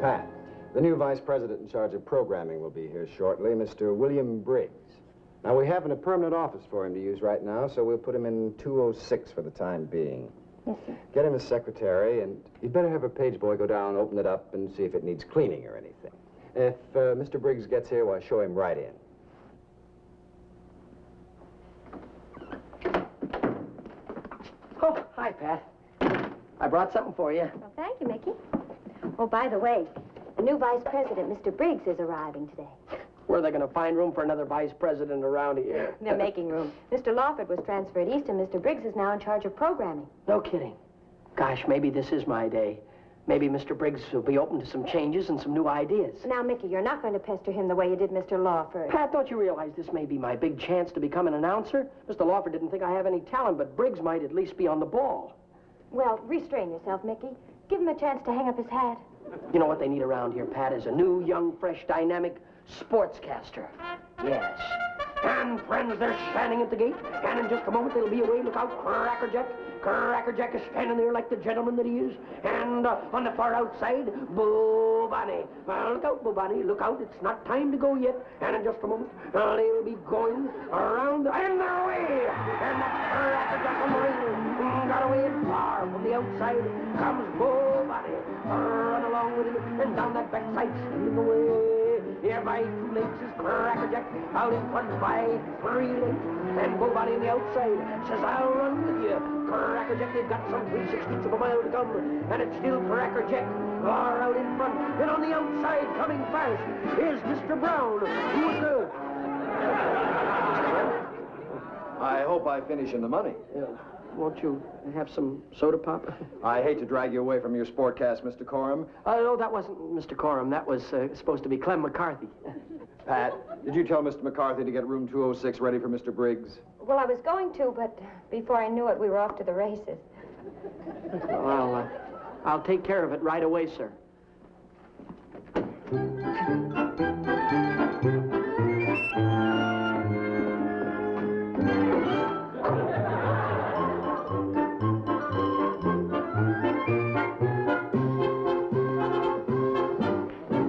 Pat, the new vice president in charge of programming will be here shortly, Mr. William Briggs. Now, we haven't a permanent office for him to use right now, so we'll put him in 206 for the time being. Yes, sir. Get him a secretary, and you'd better have a page boy go down, open it up, and see if it needs cleaning or anything. If Mr. Briggs gets here, why, show him right in. Oh, hi, Pat. I brought something for you. Well, thank you, Mickey. Oh, by the way, the new vice president, Mr. Briggs, is arriving today. Where are they going to find room for another vice president around here? They're making room. Mr. Lawford was transferred east, and Mr. Briggs is now in charge of programming. No kidding. Gosh, maybe this is my day. Maybe Mr. Briggs will be open to some changes and some new ideas. Now, Mickey, you're not going to pester him the way you did Mr. Lawford. Pat, don't you realize this may be my big chance to become an announcer? Mr. Lawford didn't think I have any talent, but Briggs might at least be on the ball. Well, restrain yourself, Mickey. Give him a chance to hang up his hat. You know what they need around here, Pat, is a new, young, fresh, dynamic sportscaster. Yes. And, friends, they're standing at the gate, and in just a moment they'll be away. Look out, Crackerjack. Crackerjack is standing there like the gentleman that he is. And on the far outside, Boo Bunny. Look out, Boo Bunny. Look out. It's not time to go yet. And in just a moment, they'll be going around, and they're away. And that Crackerjack on the ring got away far. From the outside comes Boo Bunny. Run along with him, and down that backside, stealing away. Here by 2 lengths is Crackerjack, out in front by 3 lengths. And Boo Bunny on the outside says, I'll run with you. Crackerjack, they've got some 3/16 of a mile to come, and it's still Crackerjack far out in front. And on the outside, coming fast, is Mr. Brown, who is the... I hope I finish in the money. Won't you have some soda pop? I hate to drag you away from your sportcast, Mr. Coram. No, that wasn't Mr. Coram. That was supposed to be Clem McCarthy. Pat, did you tell Mr. McCarthy to get room 206 ready for Mr. Briggs? Well, I was going to, but before I knew it, we were off to the races. Well, I'll take care of it right away, sir.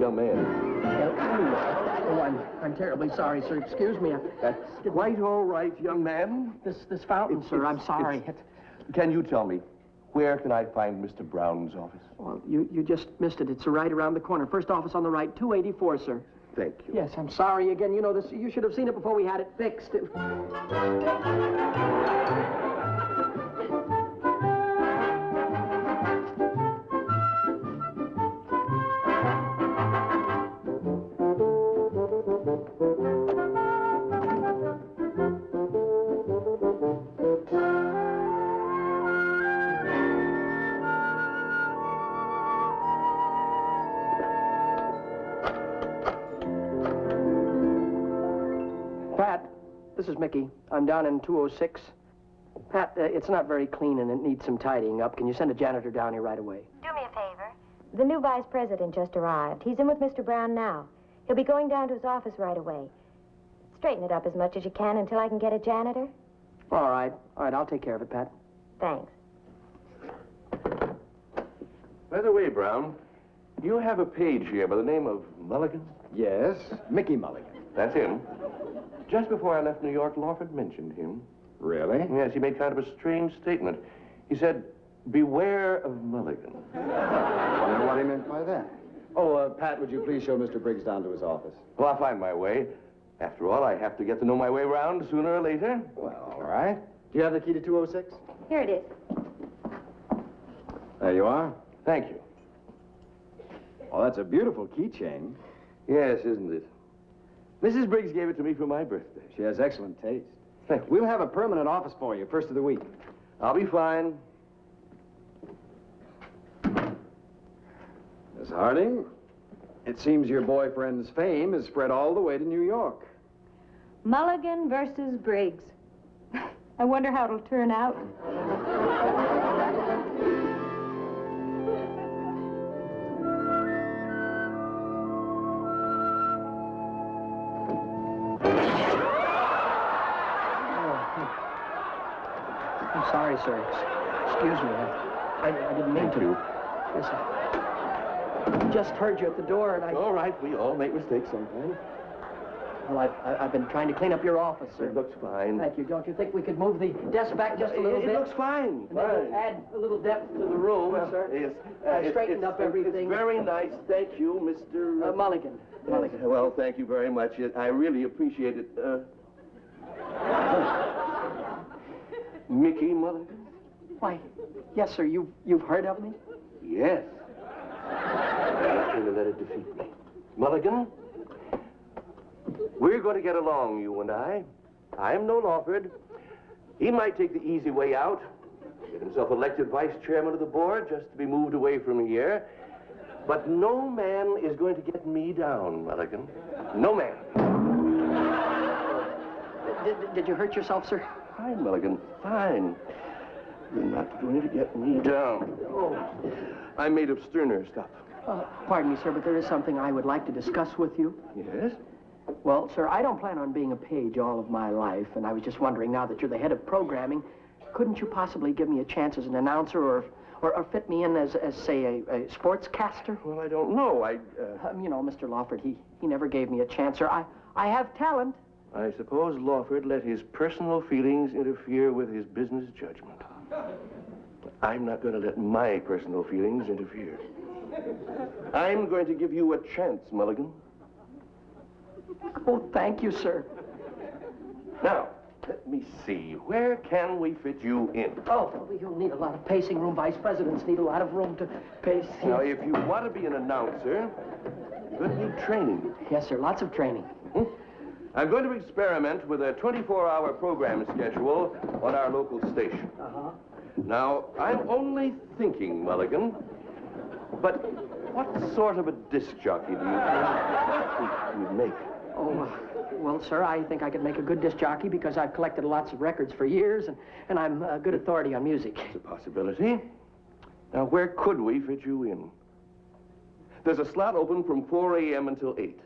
Young man. I'm terribly sorry, sir. Excuse me. That's quite all right, young man. This fountain, sir. I'm sorry. Can you tell me, where can I find Mr. Brown's office? Well, you just missed it. It's right around the corner. First office on the right, 284, sir. Thank you. Yes, I'm sorry again. You know, this. You should have seen it before we had it fixed. Pat, this is Mickey. I'm down in 206. Pat, it's not very clean and it needs some tidying up. Can you send a janitor down here right away? Do me a favor. The new vice president just arrived. He's in with Mr. Brown now. He'll be going down to his office right away. Straighten it up as much as you can until I can get a janitor. All right, I'll take care of it, Pat. Thanks. By the way, Brown, you have a page here by the name of Mulligan? Yes, Mickey Mulligan. That's him. Just before I left New York, Lawford mentioned him. Really? Yes, he made kind of a strange statement. He said, beware of Mulligan. I wonder what he meant by that. Oh, Pat, would you please show Mr. Briggs down to his office? Well, I'll find my way. After all, I have to get to know my way around sooner or later. Well, all right. Do you have the key to 206? Here it is. There you are. Thank you. Oh, that's a beautiful keychain. Yes, isn't it? Mrs. Briggs gave it to me for my birthday. She has excellent taste. Thank you. We'll have a permanent office for you, first of the week. I'll be fine. Miss Harding, it seems your boyfriend's fame has spread all the way to New York. Mulligan versus Briggs. I wonder how it'll turn out. I'm sorry, sir. Excuse me. I didn't mean to. Yes, sir. just heard you at the door, and I... All right, we all make mistakes sometimes. Well, I've been trying to clean up your office, sir. It looks fine. Thank you. Don't you think we could move the desk back just a little bit? It looks fine. And then we'll add a little depth to the room, sir. Yes. I straightened up everything. It's very nice. Thank you, Mr. Mulligan. Mulligan. Well, thank you very much. I really appreciate it. Mickey Mulligan? Why, yes, sir. You've heard of me? Yes. I'm not going to let it defeat me. Mulligan, we're going to get along, you and I. I'm no Lawford. He might take the easy way out, get himself elected vice chairman of the board just to be moved away from here. But no man is going to get me down, Mulligan. No man. Did you hurt yourself, sir? Fine, Mulligan, fine. You're not going to get me down. Oh. I'm made of sterner stuff. Pardon me, sir, but there is something I would like to discuss with you. Yes? Well, sir, I don't plan on being a page all of my life, and I was just wondering, now that you're the head of programming, couldn't you possibly give me a chance as an announcer or fit me in as say, a sportscaster? Well, I don't know. You know, Mr. Lawford, he never gave me a chance, sir. I have talent. I suppose Lawford let his personal feelings interfere with his business judgment. I'm not going to let my personal feelings interfere. I'm going to give you a chance, Mulligan. Oh, thank you, sir. Now, let me see. Where can we fit you in? Oh, well, you'll need a lot of pacing room. Vice presidents need a lot of room to pace. Now, if you want to be an announcer, you're going to need training. Yes, sir, lots of training. I'm going to experiment with a 24-hour program schedule on our local station. Uh-huh. Now, I'm only thinking, Mulligan, but what sort of a disc jockey do you think you'd make? Oh, well, sir, I think I could make a good disc jockey because I've collected lots of records for years, and I'm a good authority on music. It's a possibility. Now, where could we fit you in? There's a slot open from 4 a.m. until 8.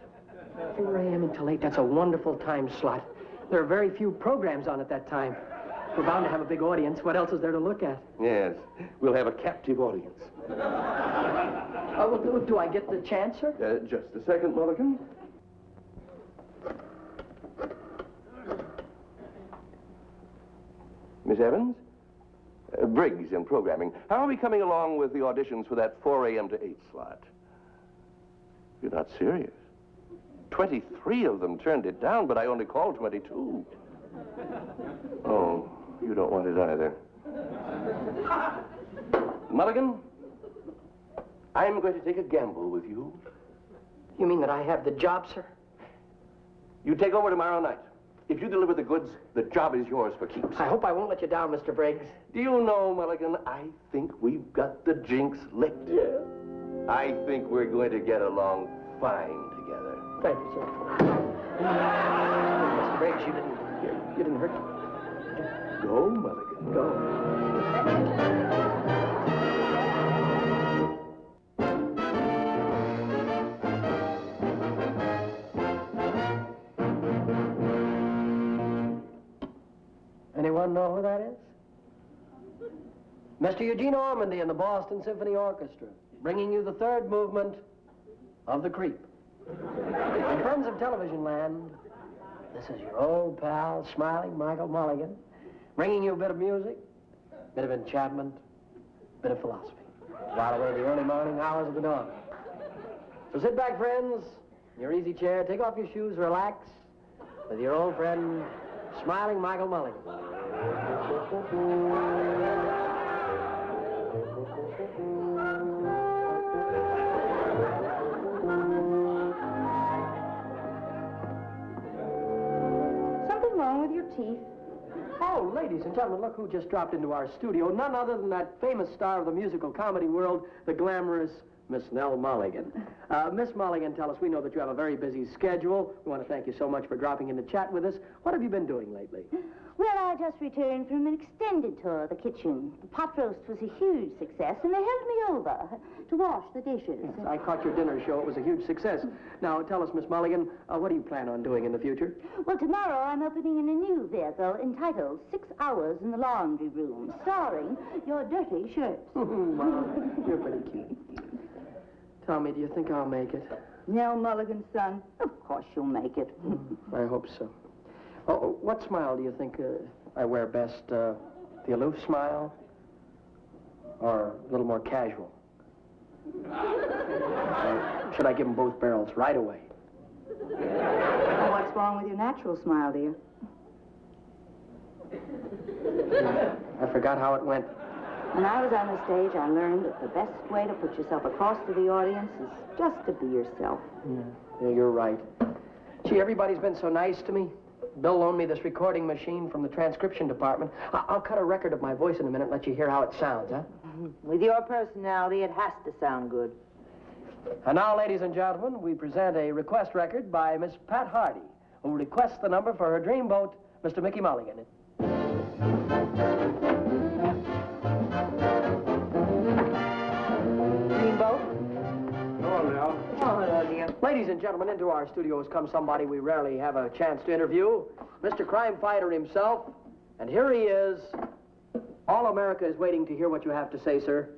4 a.m. until 8, that's a wonderful time slot. There are very few programs on at that time. We're bound to have a big audience. What else is there to look at? Yes, we'll have a captive audience. Well, do I get the chance, sir? Just a second, Mulligan. Miss Evans? Briggs in programming. How are we coming along with the auditions for that 4 a.m. to 8 slot? You're not serious. 23 of them turned it down, but I only called 22. Oh, you don't want it either. Mulligan, I'm going to take a gamble with you. You mean that I have the job, sir? You take over tomorrow night. If you deliver the goods, the job is yours for keeps. I hope I won't let you down, Mr. Briggs. Do you know, Mulligan, I think we've got the jinx licked. Yeah. I think we're going to get along fine together. Thank you, sir. Mr. Briggs, you didn't hurt you. Go, Mulligan, Go. Anyone know who that is? Mr. Eugene Ormandy and the Boston Symphony Orchestra, bringing you the third movement of The Creep. And friends of television land, this is your old pal, smiling Michael Mulligan, bringing you a bit of music, a bit of enchantment, a bit of philosophy, while away the early morning hours of the dawn. So sit back, friends, in your easy chair, take off your shoes, relax, with your old friend, smiling Michael Mulligan. Something wrong with your teeth? Oh, ladies and gentlemen, look who just dropped into our studio. None other than that famous star of the musical comedy world, the glamorous Miss Nell Mulligan. Miss Mulligan, tell us, we know that you have a very busy schedule. We want to thank you so much for dropping in to chat with us. What have you been doing lately? Well, I just returned from an extended tour of the kitchen. The pot roast was a huge success, and they held me over to wash the dishes. Yes, I caught your dinner show. It was a huge success. Now, tell us, Miss Mulligan, what do you plan on doing in the future? Well, tomorrow I'm opening in a new vehicle entitled 6 Hours in the Laundry Room, starring your dirty shirts. Wow, you're pretty cute. Tell me, do you think I'll make it? Nell Mulligan, son. Of course you'll make it. I hope so. Oh, what smile do you think I wear best? The aloof smile? Or a little more casual? Or should I give them both barrels right away? Well, what's wrong with your natural smile, dear? I forgot how it went. When I was on the stage, I learned that the best way to put yourself across to the audience is just to be yourself. Yeah, you're right. Gee, everybody's been so nice to me. Bill loaned me this recording machine from the transcription department. I'll cut a record of my voice in a minute and let you hear how it sounds, huh? With your personality, it has to sound good. And now, ladies and gentlemen, we present a request record by Miss Pat Hardy, who requests the number for her dreamboat, Mr. Mickey Mulligan. Dreamboat? Hello, Nell. Oh, hello, dear. Ladies and gentlemen, into our studio has come somebody we rarely have a chance to interview, Mr. Crime Fighter himself. And here he is. All America is waiting to hear what you have to say, sir.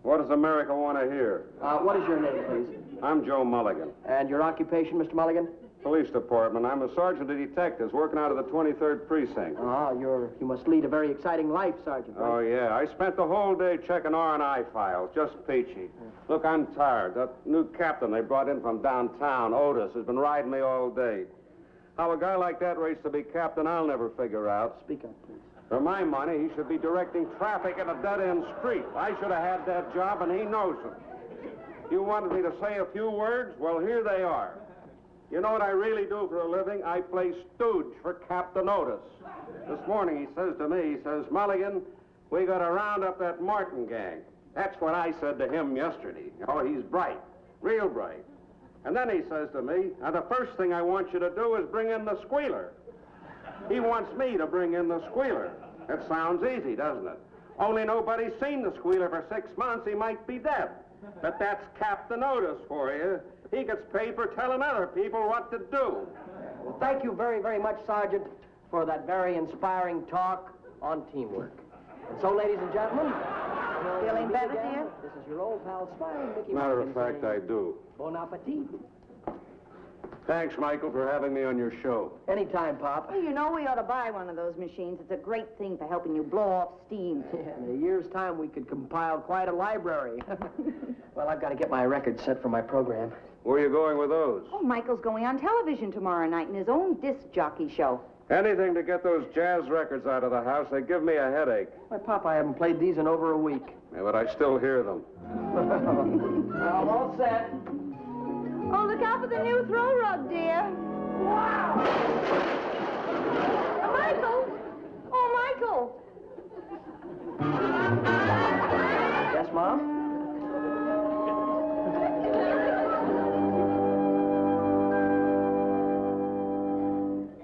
What does America want to hear? What is your name, please? I'm Joe Mulligan, And your occupation, Mr. Mulligan? police department. I'm a sergeant of detectives working out of the 23rd precinct. You must lead a very exciting life, Sergeant. Oh, yeah. I spent the whole day checking R&I files. Just peachy. Look, I'm tired. That new captain they brought in from downtown, Otis, has been riding me all day. How a guy like that rates to be captain, I'll never figure out. Speak up, please. For my money, he should be directing traffic in a dead-end street. I should have had that job, and he knows it. You wanted me to say a few words? Well, here they are. You know what I really do for a living? I play stooge for Captain Otis. This morning he says to me, he says, Mulligan, we got to round up that Martin gang. That's what I said to him yesterday. Oh, he's bright, real bright. And then he says to me, now the first thing I want you to do is bring in the squealer. He wants me to bring in the squealer. That sounds easy, doesn't it? Only nobody's seen the squealer for 6 months. He might be dead. But that's Captain Otis for you. He gets paid for telling other people what to do. Well, thank you very, very much, Sergeant, for that very inspiring talk on teamwork. And so, ladies and gentlemen... Feeling better, dear? This is your old pal, Smiling Mickey Matter of Mulligan fact, I saying, do. Bon appetit. Thanks, Michael, for having me on your show. Anytime, Pop. Well, you know, we ought to buy one of those machines. It's a great thing for helping you blow off steam. Yeah, in a year's time, we could compile quite a library. Well, I've got to get my records set for my program. Where are you going with those? Oh, Michael's going on television tomorrow night in his own disc jockey show. Anything to get those jazz records out of the house. They give me a headache. Why, Pop, I haven't played these in over a week. Yeah, but I still hear them. I'm all set. Oh, look out for the new throw rug, dear. Wow! Michael! Oh, Michael! Yes, Mom?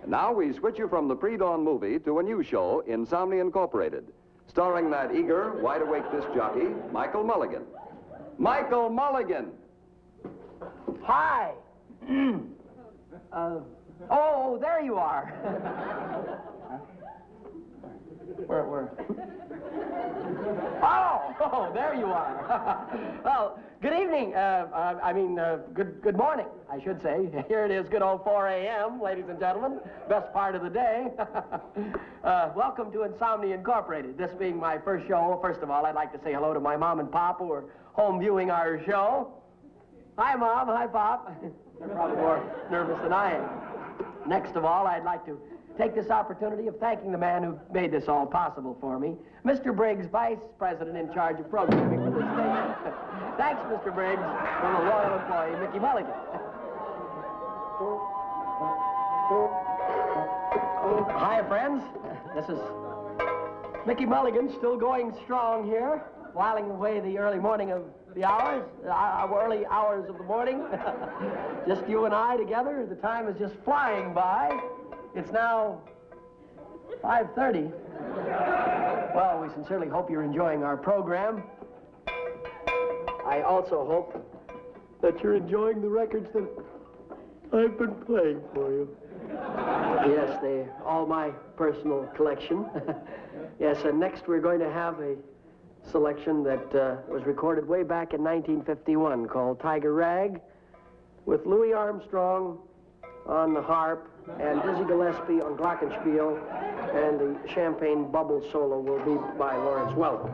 Now we switch you from the pre-dawn movie to a new show, Insomnia Incorporated, starring that eager, wide-awake disc jockey, Michael Mulligan. Michael Mulligan! Hi! Oh, there you are. Where? Oh, there you are. Well, good evening. Good morning, I should say. Here it is, good old 4 a.m., ladies and gentlemen. Best part of the day. Welcome to Insomnia Incorporated. This being my first show, first of all, I'd like to say hello to my mom and pop who are home viewing our show. Hi, Mom. Hi, Pop. They're probably more nervous than I am. Next of all, I'd like to take this opportunity of thanking the man who made this all possible for me, Mr. Briggs, Vice President in charge of programming for this station. Thanks, Mr. Briggs, from a loyal employee, Mickey Mulligan. Hi, friends. This is Mickey Mulligan, still going strong here, whiling away the early morning of the hours, early hours of the morning. Just you and I together. The time is just flying by. It's now 5:30. Well, we sincerely hope you're enjoying our program. I also hope that you're enjoying the records that I've been playing for you. Yes, they're all my personal collection. Yes, and next we're going to have a selection that was recorded way back in 1951 called Tiger Rag, with Louis Armstrong on the harp and Dizzy Gillespie on glockenspiel, and the champagne bubble solo will be by Lawrence Welk.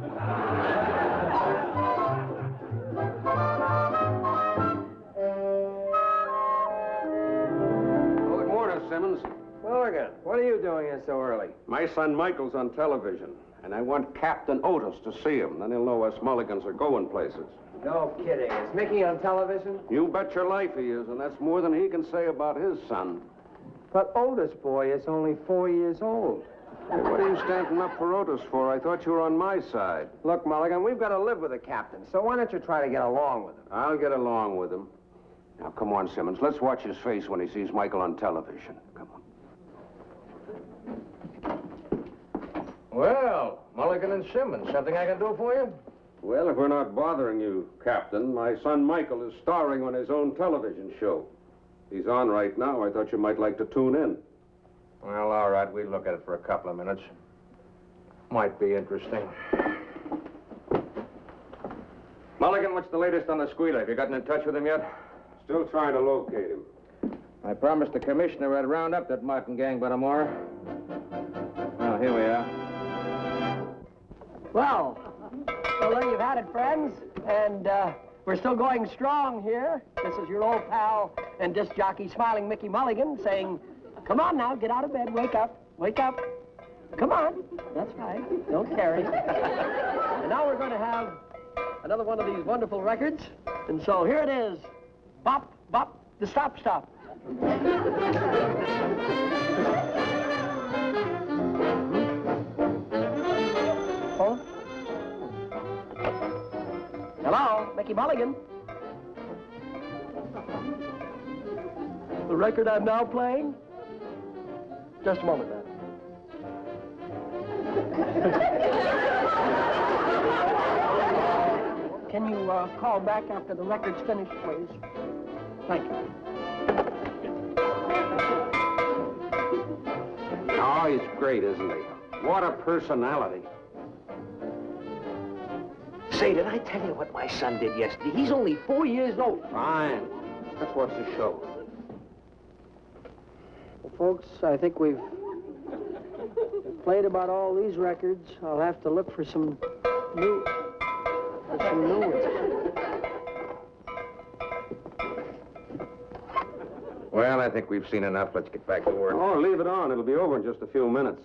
Well, good morning, Simmons. Mulligan, what are you doing here so early? My son Michael's on television, and I want Captain Otis to see him. Then he'll know us Mulligans are going places. No kidding. Is Mickey on television? You bet your life he is, and that's more than he can say about his son. But Otis boy is only 4 years old. Hey, what are you standing up for Otis for? I thought you were on my side. Look, Mulligan, we've got to live with the captain, so why don't you try to get along with him? I'll get along with him. Now, come on, Simmons. Let's watch his face when he sees Michael on television. Come on. Well, Mulligan and Simmons, something I can do for you? Well, if we're not bothering you, Captain, my son Michael is starring on his own television show. He's on right now. I thought you might like to tune in. Well, all right, we'll look at it for a couple of minutes. Might be interesting. Mulligan, what's the latest on the squealer? Have you gotten in touch with him yet? Still trying to locate him. I promised the commissioner I'd round up that Martin gang by tomorrow. Well, here we are. Well, there you've had it, friends, and we're still going strong here. This is your old pal and disc jockey, Smiling Mickey Mulligan, saying, come on now, get out of bed, wake up, wake up. Come on, that's right, don't carry. And now we're going to have another one of these wonderful records, and so here it is, bop, bop, the stop, stop. Oh? Hello, Mickey Mulligan. The record I'm now playing? Just a moment, man. Can you call back after the record's finished, please? Thank you. Oh, he's great, isn't he? What a personality. Say, did I tell you what my son did yesterday? He's only 4 years old. Fine. Let's watch the show. Well, folks, I think we've played about all these records. I'll have to look for some new ones. Well, I think we've seen enough. Let's get back to work. Oh, leave it on. It'll be over in just a few minutes.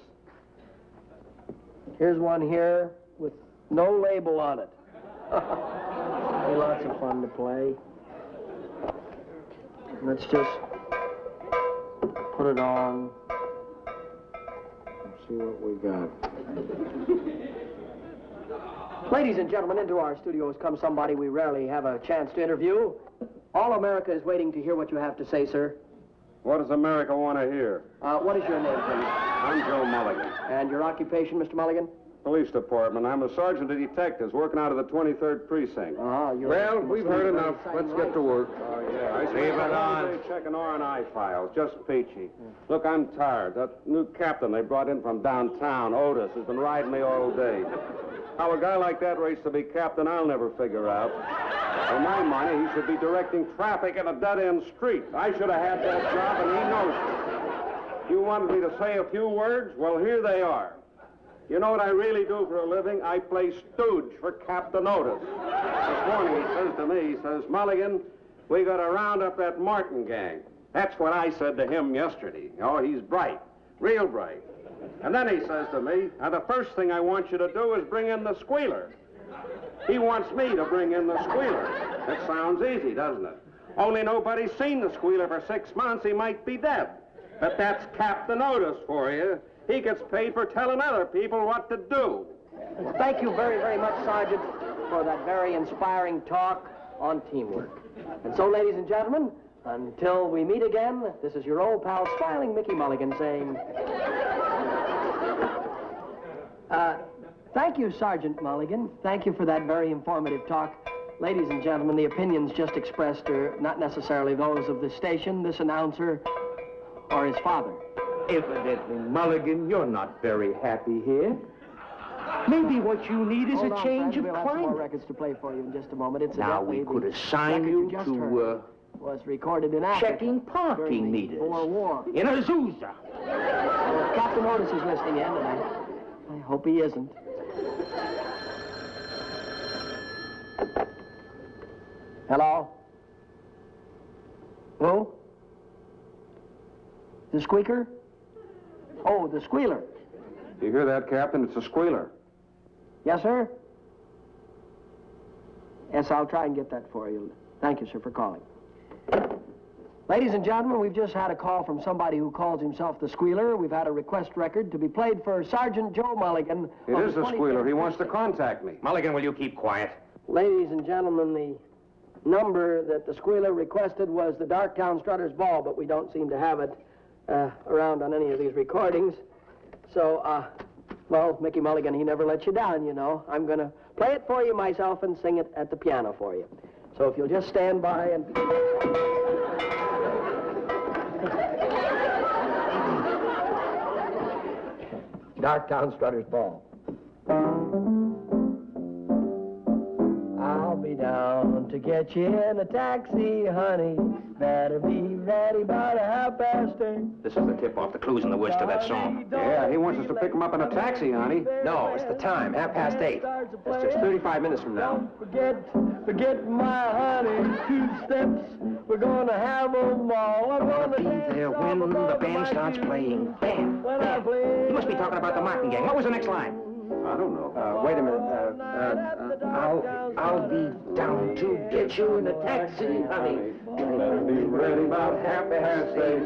Here's one here with no label on it. Be lots of fun to play. Let's just put it on and see what we got. Ladies and gentlemen, into our studios comes somebody we rarely have a chance to interview. All America is waiting to hear what you have to say, sir. What does America want to hear? What is your name, please? I'm Joe Mulligan. And your occupation, Mr. Mulligan? Police department. I'm a sergeant of detectives working out of the 23rd precinct. Well, we've heard enough. Let's get to work. Oh, yeah. I Leave it on. Checking R&I files. Just peachy. Look, I'm tired. That new captain they brought in from downtown, Otis, has been riding me all day. How a guy like that rates to be captain, I'll never figure out. For my money, he should be directing traffic in a dead-end street. I should have had that job, and he knows it. You wanted me to say a few words? Well, here they are. You know what I really do for a living? I play stooge for Captain Otis. This morning he says to me, he says, Mulligan, we got to round up that Martin gang. That's what I said to him yesterday. Oh, he's bright, real bright. And then he says to me, now the first thing I want you to do is bring in the squealer. He wants me to bring in the squealer. That sounds easy, doesn't it? Only nobody's seen the squealer for 6 months. He might be dead. But that's Captain Otis for you. He gets paid for telling other people what to do. Thank you very, very much, Sergeant, for that very inspiring talk on teamwork. And so, ladies and gentlemen, until we meet again, this is your old pal, Smiling Mickey Mulligan, saying... thank you, Sergeant Mulligan. Thank you for that very informative talk. Ladies and gentlemen, the opinions just expressed are not necessarily those of the station, this announcer, or his father. Evidently, Mulligan, you're not very happy here. Maybe what you need is Hold a on, change friends. of We'll have some more climate. records to play for you in just a moment. Now, we could assign you to, was recorded in Africa checking parking during the meters. Boer War. In Azusa. Captain Otis is listening in, and I hope he isn't. Hello? Who? The squeaker? Oh, the squealer. You hear that, Captain? It's a squealer. Yes, sir? Yes, I'll try and get that for you. Thank you, sir, for calling. Ladies and gentlemen, we've just had a call from somebody who calls himself the Squealer. We've had a request record to be played for Sergeant Joe Mulligan. It is the squealer. He wants to contact me. Mulligan, will you keep quiet? Ladies and gentlemen, the number that the Squealer requested was the Darktown Strutters Ball, but we don't seem to have it around on any of these recordings. So, well, Mickey Mulligan, he never lets you down, you know. I'm going to play it for you myself and sing it at the piano for you. So if you'll just stand by and... Darktown Strutters Ball. I'll be down to get you in a taxi, honey. Better be ready about 8:30. This is the tip-off, the clues in the words to that song. Yeah, he wants us to pick him up in a taxi, honey. No, it's the time, 8:30. That's just 35 minutes from now. Don't forget my honey, 2 steps. We're gonna have 'em all. I'm gonna Be there when the band starts playing. Bam! Bam! He must be talking about the Martin gang. What was the next line? I don't know. Wait a minute. I'll be down to get you in a taxi, honey. Better be ready about 8:30.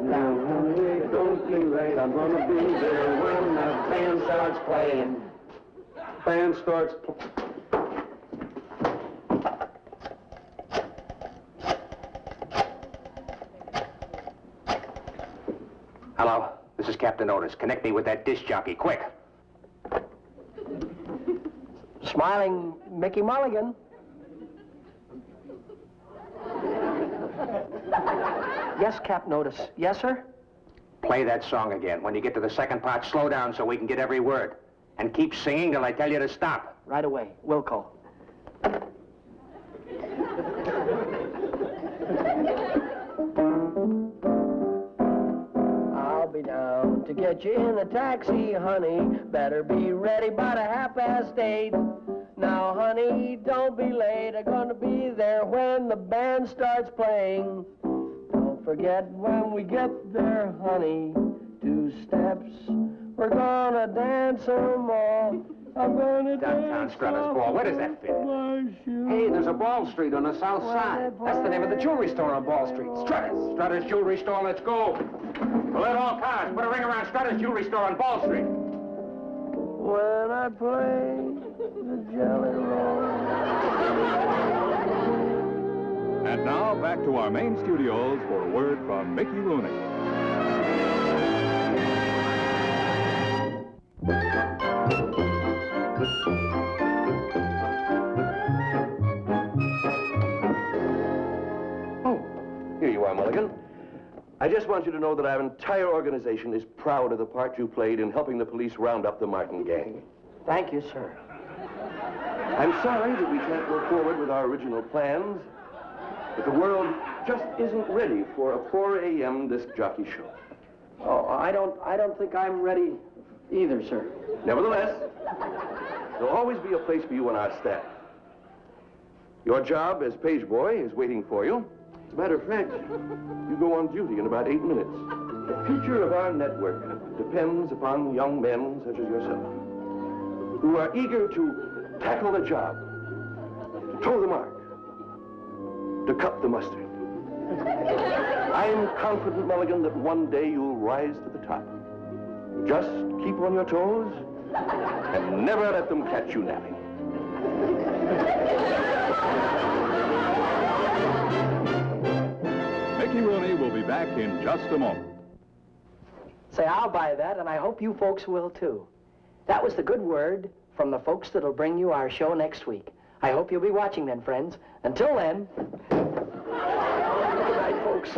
Now, honey, don't be late. I'm gonna be there when the band starts playing. Band starts. Hello, this is Captain Otis. Connect me with that disc jockey, quick. Smiling Mickey Mulligan. Yes, Captain Otis. Yes, sir? Play that song again. When you get to the second part, slow down so we can get every word. And keep singing till I tell you to stop. Right away. Wilco. I'll be down to get you in a taxi, honey. Better be ready by 8:30. Now, honey, don't be late. I'm gonna be there when the band starts playing. Don't forget when we get there, honey. 2 steps. We're gonna dance 'em all. I'm gonna Downtown Strutters Ball. Where does that fit? Hey, there's a Ball Street on the south side. That's the name of the jewelry store on Ball Street. Strutters. Strutters Jewelry Store, let's go. We'll let all cars put a ring around Strutters Jewelry Store on Ball Street. When I play the Jelly Roll. And now, back to our main studios for a word from Mickey Rooney. Oh, here you are, Mulligan. I just want you to know that our entire organization is proud of the part you played in helping the police round up the Martin gang. Thank you, sir. I'm sorry that we can't go forward with our original plans, but the world just isn't ready for a 4 a.m. disc jockey show. Oh, I don't think I'm ready either, sir. Nevertheless, there'll always be a place for you on our staff. Your job as page boy is waiting for you. As a matter of fact, you go on duty in about 8 minutes. The future of our network depends upon young men such as yourself, who are eager to tackle the job, to toe the mark, to cut the mustard. I'm confident, Mulligan, that one day you'll rise to the top. Just keep on your toes and never let them catch you napping. Mickey Rooney will be back in just a moment. Say, I'll buy that, and I hope you folks will, too. That was the good word from the folks that'll bring you our show next week. I hope you'll be watching then, friends. Until then, good night, folks.